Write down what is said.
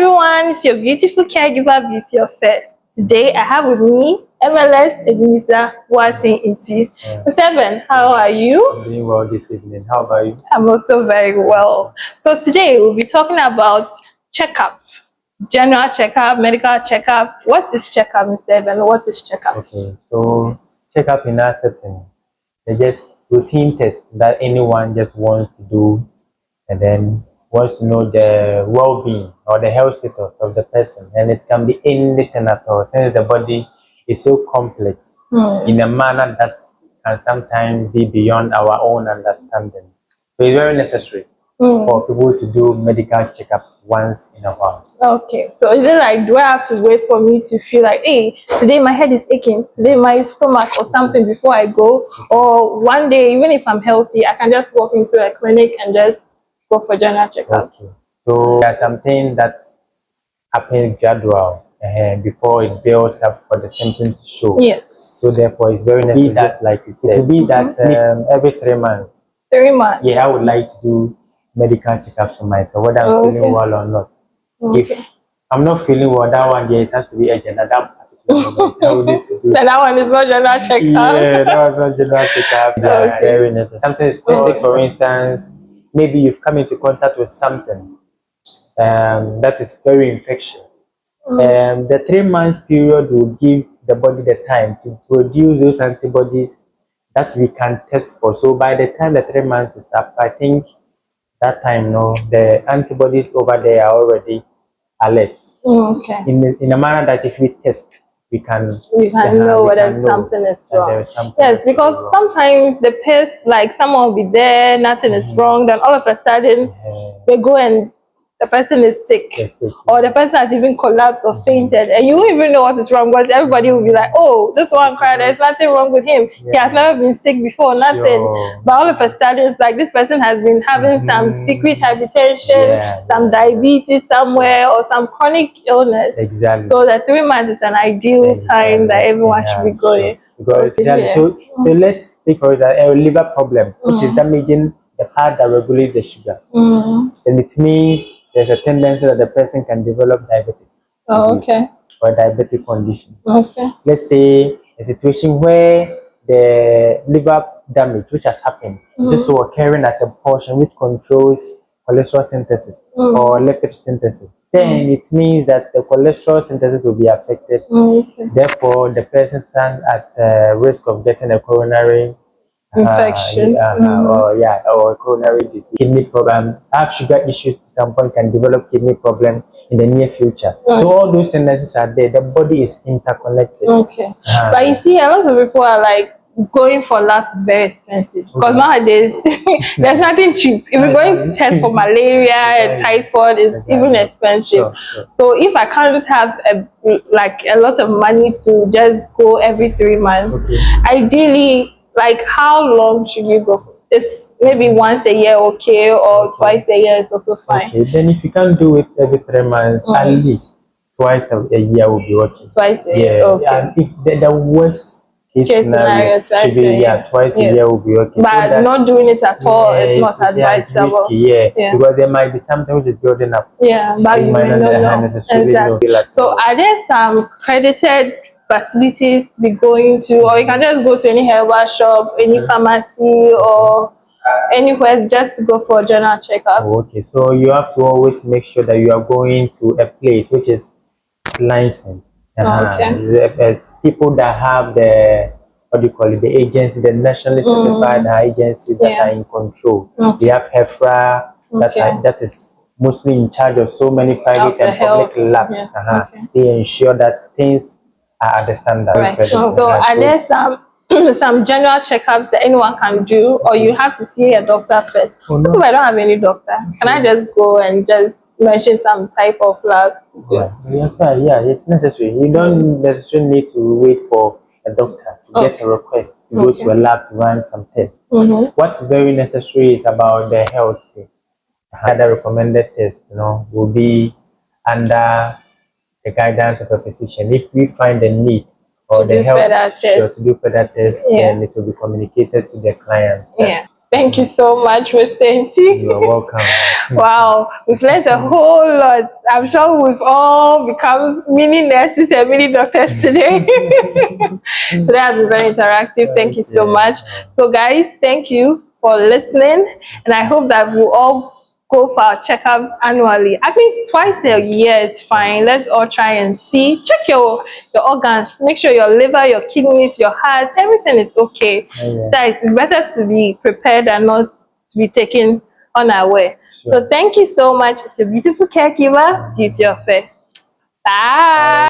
everyone, it's your beautiful caregiver, Beauty of Faith. Today I have with me MLS Ebenezer Watson Inti. Seven, how are you? I'm doing well this evening. How about you? I'm also very well. So today we'll be talking about checkup, general checkup, medical checkup. What is checkup, Mr. Evan? What is checkup? Okay, so checkup in our setting, they're just routine tests that anyone just wants to do and then wants to know the well-being or the health status of the person. And it can be anything at all, since the body is so complex in a manner that can sometimes be beyond our own understanding. So it's very necessary for people to do medical checkups once in a while. Okay, so is it like, do I have to wait for me to feel like, hey, today my head is aching, today my stomach or something before I go? Or one day, even if I'm healthy, I can just walk into a clinic and just go for general checkup? Okay, so there's something that's happening gradual before it builds up for the symptoms to show. Yes. So therefore, it's very necessary. Just like you said, it will be that every 3 months. 3 months. Yeah, I would like to do medical checkups for myself, whether I'm feeling well or not. If I'm not feeling well, that one, yeah, it has to be urgent at that particular moment. I would need to do That one is not general checkup. Yeah, that was not general checkup. Very necessary. Something specific, for instance, maybe you've come into contact with something that is very infectious. The 3 months period will give the body the time to produce those antibodies that we can test for. So by the time the 3 months is up, I think that time, no, the antibodies over there are already alert. Okay. In a manner that if we test, we can know whether something is wrong. Yes, because sometimes the pest, like someone will be there, nothing is wrong, then all of a sudden they go and the person is sick, or the person has even collapsed or fainted, and you won't even know what is wrong, because everybody will be like, oh, this one cried, there's nothing wrong with him, he has never been sick before, nothing. But all of a sudden it's like this person has been having some secret hypertension, some diabetes somewhere, or some chronic illness. So the 3 months is an ideal time that everyone should be going. Because so let's take for example a liver problem, which is damaging the part that regulates the sugar. And it means there's a tendency that the person can develop diabetic disease or diabetic condition. Let's say a situation where the liver damage which has happened is also occurring at a portion which controls cholesterol synthesis or lipid synthesis. Then it means that the cholesterol synthesis will be affected. Therefore, the person stands at risk of getting a coronary infection, or coronary disease, kidney problem, have sugar issues to some point, can develop kidney problem in the near future. So all those tendencies are there. The body is interconnected. But you see, a lot of people are like, going for labs is very expensive, because nowadays there's nothing cheap. If you're going to test for malaria and typhoid, it's even expensive. So if I can't have a lot of money to just go every 3 months, ideally, like how long should you go for? It's maybe once a year, or twice a year is also fine. Then if you can't do it every 3 months, at least twice a year will be okay. Twice a year, and if the worst case scenario should be twice a year will be okay. But so not doing it at all is not advisable. It's risky, because there might be something which is building up. But you might not know. So are there some credited facilities to be going to, or you can just go to any herbal shop, any pharmacy, or anywhere just to go for a general checkup? So you have to always make sure that you are going to a place which is licensed. People that have the, what do you call it, the agency, the nationally certified agency that are in control. We have HEFRA that is mostly in charge of so many private and public labs. They ensure that things are at the standard. So are there some general checkups that anyone can do, or you have to see a doctor first? So if I don't have any doctor, can I just go and just mention some type of labs? Yes, it's necessary. You don't necessarily need to wait for a doctor to get a request to go to a lab to run some tests. What's very necessary is about the health care. The recommended test, will be under the guidance of a physician. If we find a need or To the do health, further sure, tests. to do further tests, Yeah. then it will be communicated to the clients. Yeah. Thank you so much, Mr. Nti. You are welcome. Wow, we've learned a whole lot. I'm sure we've all become mini nurses and mini doctors today. So that has been very interactive. Thank you so much. So guys, thank you for listening. And I hope that we'll all go for our checkups annually. At least twice a year is fine. Let's all try and see. Check your organs. Make sure your liver, your kidneys, your heart, everything is okay. So it's better to be prepared and not to be taken unaware. Sure. So thank you so much. It's a beautiful caregiver. Duty of it. Bye.